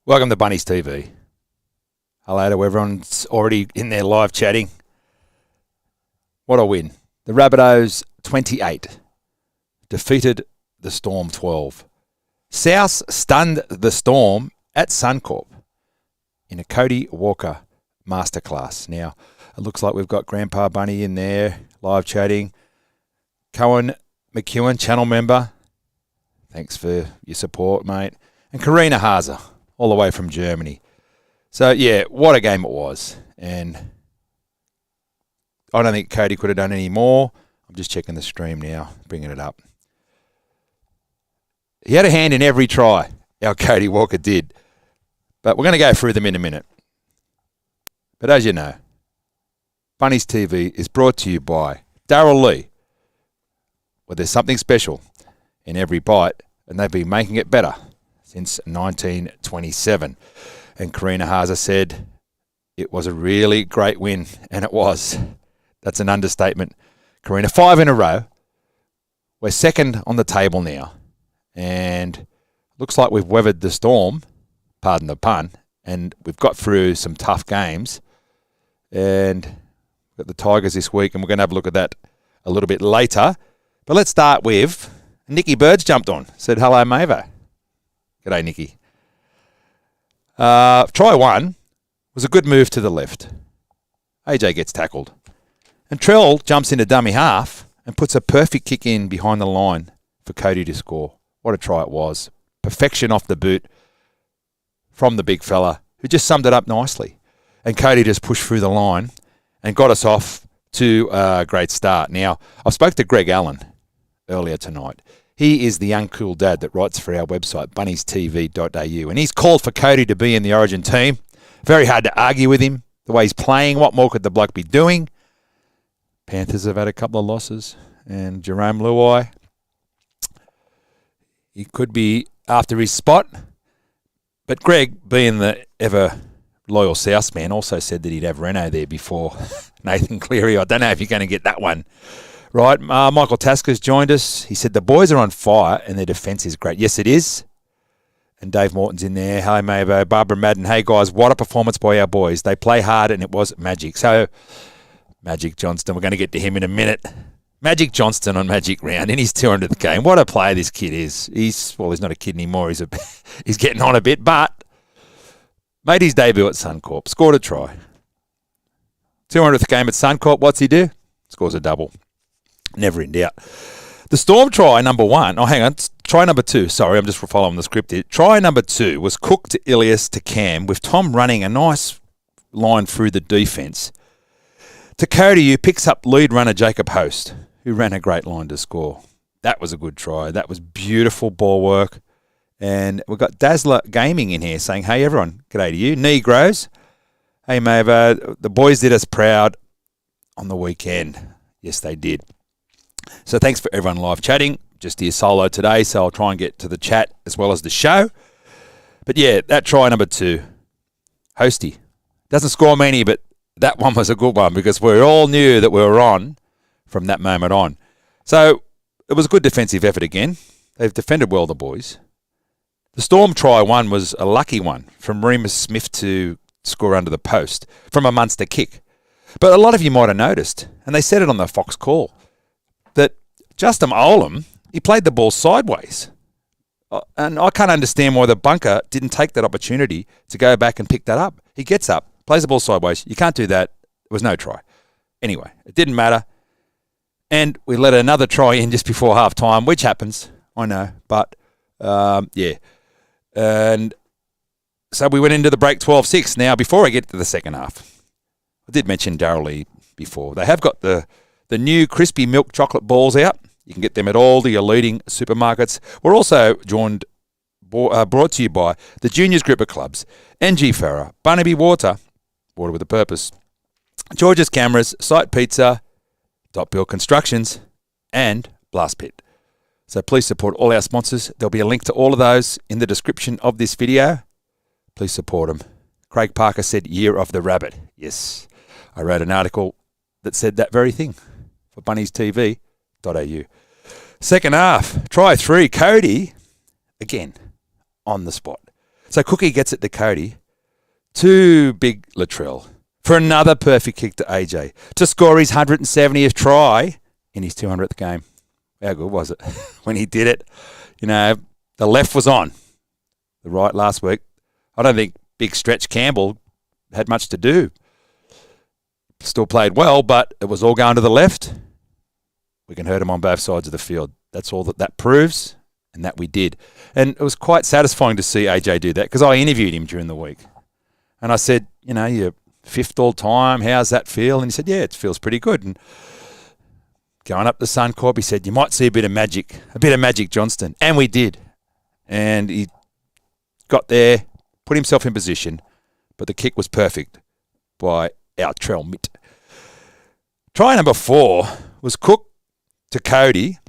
Welcome to Bunnies TV. Hello to everyone's already in there live chatting. What a win. The Rabbitohs 28 defeated the Storm 12. South stunned the Storm at Suncorp in a Cody Walker masterclass. Now, it looks like we've got Grandpa Bunny in there live chatting. Cohen McEwen, channel member. Thanks for your support, mate. And Karina Haza, all the way from Germany. So, yeah, what a game it was. And I don't think Cody could have done any more. I'm just checking the stream now, bringing it up. He had a hand in every try, our Cody Walker did. But we're going to go through them in a minute. But as you know, Bunnies TV is brought to you by Darryl Lee, where there's something special in every bite, and they've been making it better since 1927. And Karina Haza said it was a really great win, and it was. That's an understatement. Karina, 5 in a row. We're second on the table now, and looks like we've weathered the storm, pardon the pun, and we've got through some tough games. And we've got the Tigers this week, and we're going to have a look at that a little bit later. But let's start with Nicky Birds jumped on, said hello, Mavo. G'day, Nicky. Try one was a good move to the left. AJ gets tackled. And Trell jumps into dummy half and puts a perfect kick in behind the line for Cody to score. What a try it was. Perfection off the boot from the big fella, who just summed it up nicely. And Cody just pushed through the line and got us off to a great start. Now, I spoke to Greg Allen earlier tonight. He is the young cool dad that writes for our website, bunniestv.au, and he's called for Cody to be in the Origin team. Very hard to argue with him, the way he's playing. What more could the bloke be doing? Panthers have had a couple of losses, and Jerome Luai, he could be after his spot. But Greg, being the ever loyal South man, also said that he'd have Reno there before Nathan Cleary. I don't know if you're going to get that one right. Michael Tasker's joined us. He said the boys are on fire and their defence is great. Yes, it is. And Dave Morton's in there. Hello, Mavo. Barbara Madden. Hey, guys, what a performance by our boys. They play hard and it was magic. So, Magic Johnston, we're going to get to him in a minute. Magic Johnston on Magic Round in his 200th game. What a player this kid is. He's not a kid anymore. He's getting on a bit, but made his debut at Suncorp. Scored a try. 200th game at Suncorp. What's he do? Scores a double. Never in doubt. The Storm try number 1. Oh, hang on. Try number 2. Sorry, I'm just following the script here. Try number 2 was Cook to Ilias to Cam, with Tom running a nice line through the defence. To Cody, who picks up lead runner Jacob Host, who ran a great line to score. That was a good try. That was beautiful ball work. And we've got Dazzler Gaming in here saying, hey, everyone, g'day to you. Negros. Hey, Mavo, the boys did us proud on the weekend. Yes, they did. So thanks for everyone live chatting. Just here solo today, so I'll try and get to the chat as well as the show. But yeah, that try number 2, Hosty. Doesn't score many, but that one was a good one because we all knew that we were on from that moment on. So it was a good defensive effort again. They've defended well, the boys. The Storm try 1 was a lucky one from Remus Smith to score under the post from a Munster kick. But a lot of you might have noticed, and they said it on the Fox call, that Justin Olam, he played the ball sideways. And I can't understand why the bunker didn't take that opportunity to go back and pick that up. He gets up, plays the ball sideways. You can't do that. There was no try. Anyway, it didn't matter. And we let another try in just before half-time, which happens, I know. But, yeah. And so we went into the break 12-6. Now, before I get to the second half, I did mention Darryl Lee before. They have got the new crispy milk chocolate balls out. You can get them at all the leading supermarkets. We're also brought to you by the Juniors Group of Clubs, NG Farah, Barnaby Water with a purpose, George's Cameras, Site Pizza, Dot Bill Constructions, and Blast Pit. So please support all our sponsors. There'll be a link to all of those in the description of this video. Please support them. Craig Parker said, Year of the Rabbit. Yes, I wrote an article that said that very thing for bunniestv.au. Second half, try 3, Cody, again, on the spot. So Cookie gets it to Cody. To Big Latrell for another perfect kick to AJ to score his 170th try in his 200th game. How good was it when he did it? You know, the left was on. The right last week. I don't think Big Stretch Campbell had much to do. Still played well, but it was all going to the left. We can hurt him on both sides of the field. That's all that proves, and that we did. And it was quite satisfying to see AJ do that because I interviewed him during the week. And I said, you know, you're fifth all time. How's that feel? And he said, yeah, it feels pretty good. And going up the Suncorp, he said, you might see a bit of Magic Johnston. And we did. And he got there, put himself in position, but the kick was perfect by our Trell Mitt. Try number 4 was Cook to Cody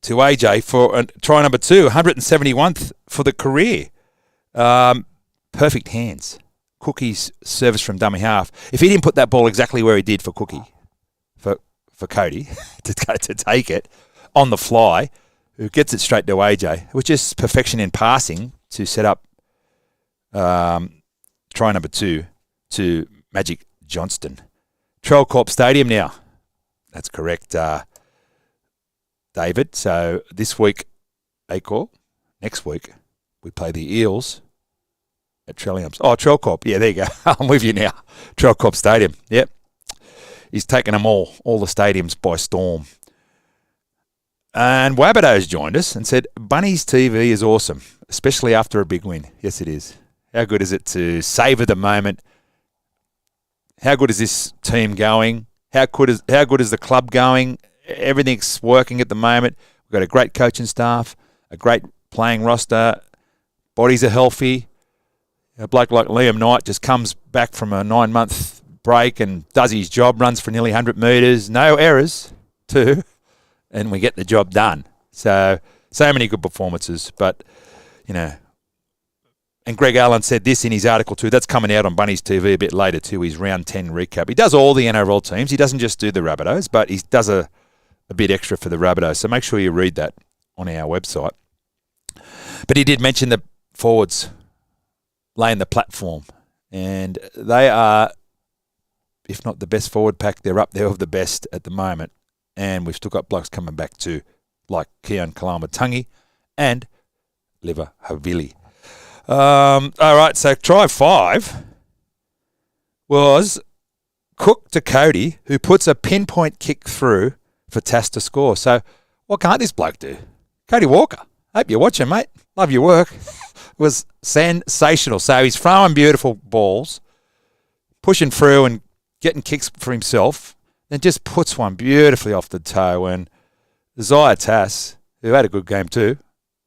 to AJ for try number 2, 171th for the career. Perfect hands. Cookie's service from dummy half. If he didn't put that ball exactly where he did for Cookie, for Cody to take it on the fly, who gets it straight to AJ, it was just perfection in passing to set up try number 2 to Magic Johnston. Trellcorp Stadium now. That's correct, David. So this week, Acor. Next week, we play the Eels at Trelliums. Oh, Trellcorp. Yeah, there you go. I'm with you now. Trellcorp Stadium. Yep. He's taken them all the stadiums by storm. And Rabbitohs joined us and said, Bunnies TV is awesome, especially after a big win. Yes, it is. How good is it to savour the moment? How good is this team going? How good is the club going? Everything's working at the moment. We've got a great coaching staff, a great playing roster. Bodies are healthy. A bloke like Liam Knight just comes back from a 9-month break and does his job, runs for nearly 100 metres. No errors, too. And we get the job done. So many good performances. But, you know, and Greg Allen said this in his article too. That's coming out on Bunnies TV a bit later too, his round 10 recap. He does all the NRL teams. He doesn't just do the Rabbitohs, but he does a bit extra for the Rabbitohs. So make sure you read that on our website. But he did mention the forwards laying the platform. And they are, if not the best forward pack, they're up there of the best at the moment. And we've still got blokes coming back too, like Keon Kalamatangi and Liver Havili. All right, so try 5 was Cook to Cody, who puts a pinpoint kick through for Tass to score. So what can't this bloke do? Cody Walker, hope you're watching, mate. Love your work. Was sensational. So he's throwing beautiful balls, pushing through and getting kicks for himself, then just puts one beautifully off the toe. And Isaiah Tass, who had a good game too,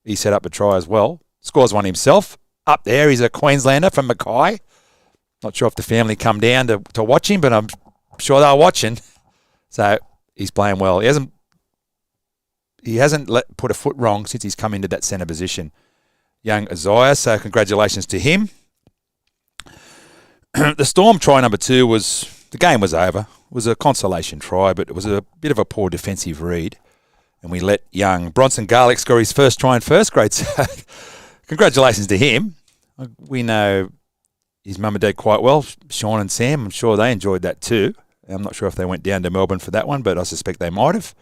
he set up a try as well, scores one himself. Up there, he's a Queenslander from Mackay. Not sure if the family come down to watch him, but I'm sure they're watching. So he's playing well. He hasn't put a foot wrong since he's come into that centre position. Young Isaiah, so congratulations to him. The Storm try number 2 the game was over. It was a consolation try, but it was a bit of a poor defensive read. And we let young Bronson Garlick score his first try in first grade. So congratulations to him. We know his mum and dad quite well, Sean and Sam. I'm sure they enjoyed that too. I'm not sure if they went down to Melbourne for that one, but I suspect they might have.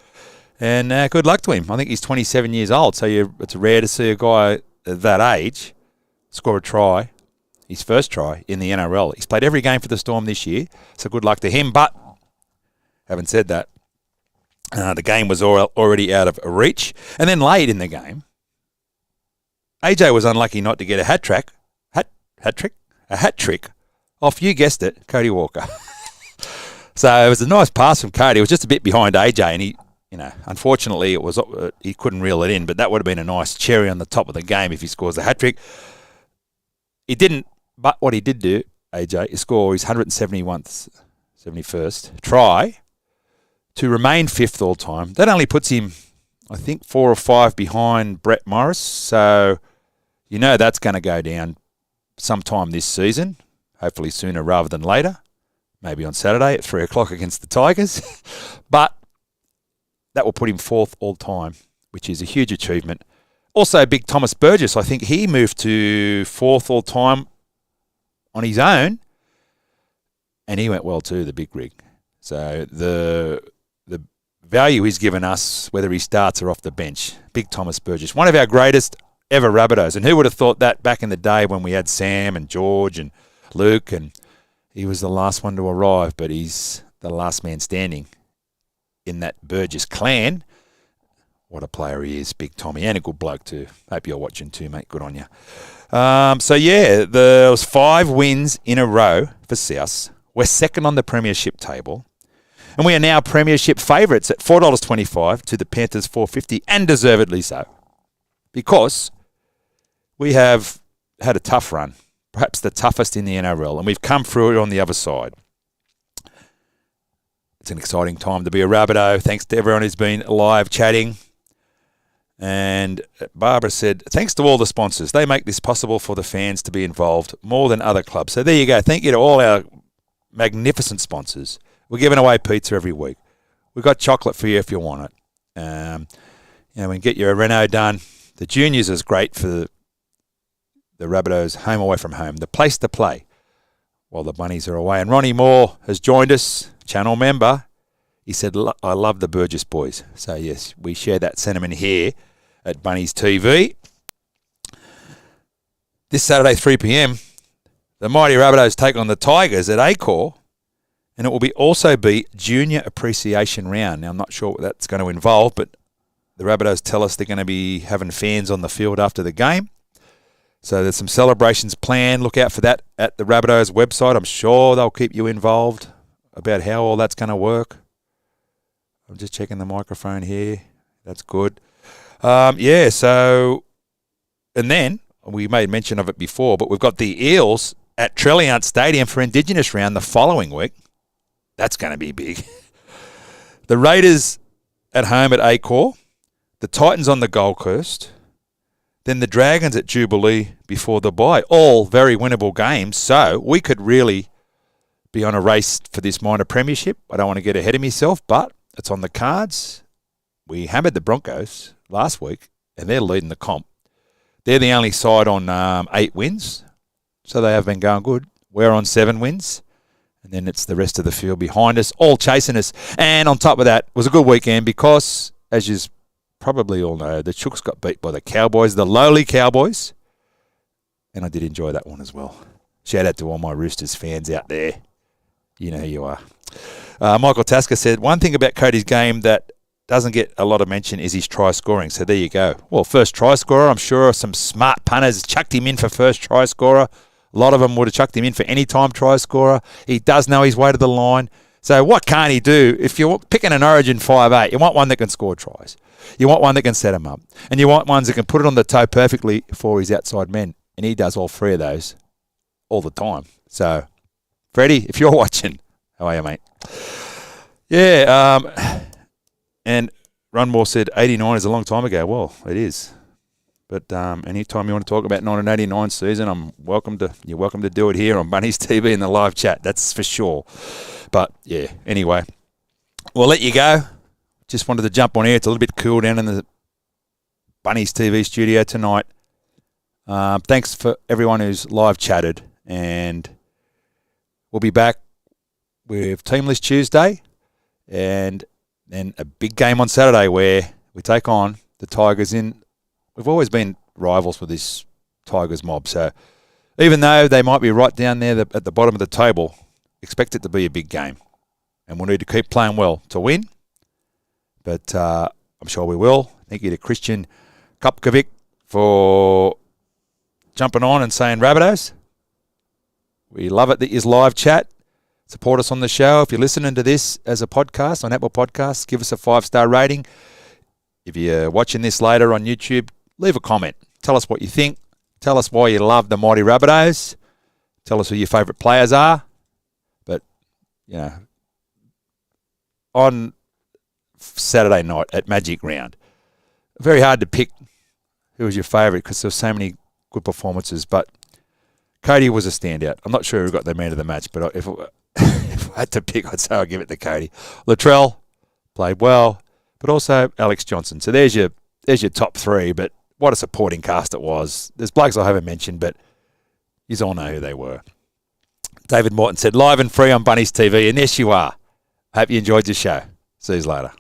And good luck to him. I think he's 27 years old, so it's rare to see a guy at that age score a try, his first try in the NRL. He's played every game for the Storm this year, so good luck to him. But having said that, the game was already out of reach. And then late in the game, AJ was unlucky not to get a hat trick off, you guessed it, Cody Walker. So it was a nice pass from Cody. It was just a bit behind AJ, and he, unfortunately, he couldn't reel it in. But that would have been a nice cherry on the top of the game if he scores a hat trick. He didn't, but what he did do, AJ, is score his 171st try to remain 5th all time. That only puts him, I think, 4 or 5 behind Brett Morris. So that's going to go down sometime this season, hopefully sooner rather than later, maybe on Saturday at 3 o'clock against the Tigers. But that will put him 4th all time, which is a huge achievement. Also, big Thomas Burgess, I think he moved to 4th all time on his own, and he went well too, the big rig. So the value he's given us, whether he starts or off the bench, big Thomas Burgess, one of our greatest ever Rabbitohs. And who would have thought that back in the day when we had Sam and George and Luke, and he was the last one to arrive, but he's the last man standing in that Burgess clan. What a player he is, big Tommy, and a good bloke too. Hope you're watching too, mate. Good on you. There was 5 wins in a row for South. We're second on the premiership table. And we are now premiership favourites at $4.25 to the Panthers $4.50, and deservedly so. Because we have had a tough run, perhaps the toughest in the NRL, and we've come through it on the other side. It's an exciting time to be a Rabbitoh. Thanks to everyone who's been live chatting. And Barbara said, thanks to all the sponsors. They make this possible for the fans to be involved more than other clubs. So there you go. Thank you to all our magnificent sponsors. We're giving away pizza every week. We've got chocolate for you if you want it. We can get your Renault done. The juniors is great for the Rabbitohs home away from home. The place to play while the Bunnies are away. And Ronnie Moore has joined us, channel member. He said, I love the Burgess boys. So, yes, we share that sentiment here at Bunnies TV. This Saturday, 3 p.m, the mighty Rabbitohs take on the Tigers at Acor, and it will also be Junior Appreciation Round. Now, I'm not sure what that's going to involve, but the Rabbitohs tell us they're going to be having fans on the field after the game. So there's some celebrations planned. Look out for that at the Rabbitohs website. I'm sure they'll keep you involved about how all that's going to work. I'm just checking the microphone here. That's good. And then, we made mention of it before, but we've got the Eels at Trelliant Stadium for Indigenous Round the following week. That's going to be big. The Raiders at home at Acor. The Titans on the Gold Coast. Then the Dragons at Jubilee before the bye. All very winnable games. So we could really be on a race for this minor premiership. I don't want to get ahead of myself, but it's on the cards. We hammered the Broncos last week, and they're leading the comp. They're the only side on 8 wins, so they have been going good. We're on 7 wins, and then it's the rest of the field behind us, all chasing us. And on top of that, it was a good weekend because, as you probably all know, the Chooks got beat by the Cowboys, the lowly Cowboys, and I did enjoy that one as well. Shout out to all my Roosters fans out there. You know who you are. Michael Tasker said, one thing about Cody's game that doesn't get a lot of mention is his try scoring. So there you go. Well, first try scorer, I'm sure some smart punters chucked him in for first try scorer. A lot of them would have chucked him in for any time try scorer. He does know his way to the line. So what can't he do? If you're picking an Origin 5'8", you want one that can score tries. You want one that can set him up. And you want ones that can put it on the toe perfectly for his outside men. And he does all 3 of those all the time. So, Freddie, if you're watching, how are you, mate? Yeah, and Runmore said 89 is a long time ago. Well, it is. But anytime you want to talk about 1989 season, you're welcome to do it here on Bunnies TV in the live chat. That's for sure. But yeah, anyway, we'll let you go. Just wanted to jump on here. It's a little bit cool down in the Bunnies TV studio tonight. Thanks for everyone who's live chatted, and we'll be back with Teamless Tuesday, and then a big game on Saturday where we take on the Tigers in. We've always been rivals with this Tigers mob, so even though they might be right down there at the bottom of the table, expect it to be a big game, and we'll need to keep playing well to win. But I'm sure we will. Thank you to Christian Kopkovic for jumping on and saying Rabbitohs. We love it that you live chat. Support us on the show. If you're listening to this as a podcast on Apple Podcasts, give us a 5-star rating. If you're watching this later on YouTube, leave a comment. Tell us what you think. Tell us why you love the mighty Rabbitohs. Tell us who your favourite players are. But, you know, on Saturday night at Magic Round, very hard to pick who was your favourite because there were so many good performances. But Cody was a standout. I'm not sure who got the man of the match, but if I had to pick, I'd say I'll give it to Cody. Latrell played well, but also Alex Johnson. So there's your top 3, but what a supporting cast it was. There's blokes I haven't mentioned, but you all know who they were. David Morton said, live and free on Bunnies TV. And yes, you are. I hope you enjoyed your show. See you later.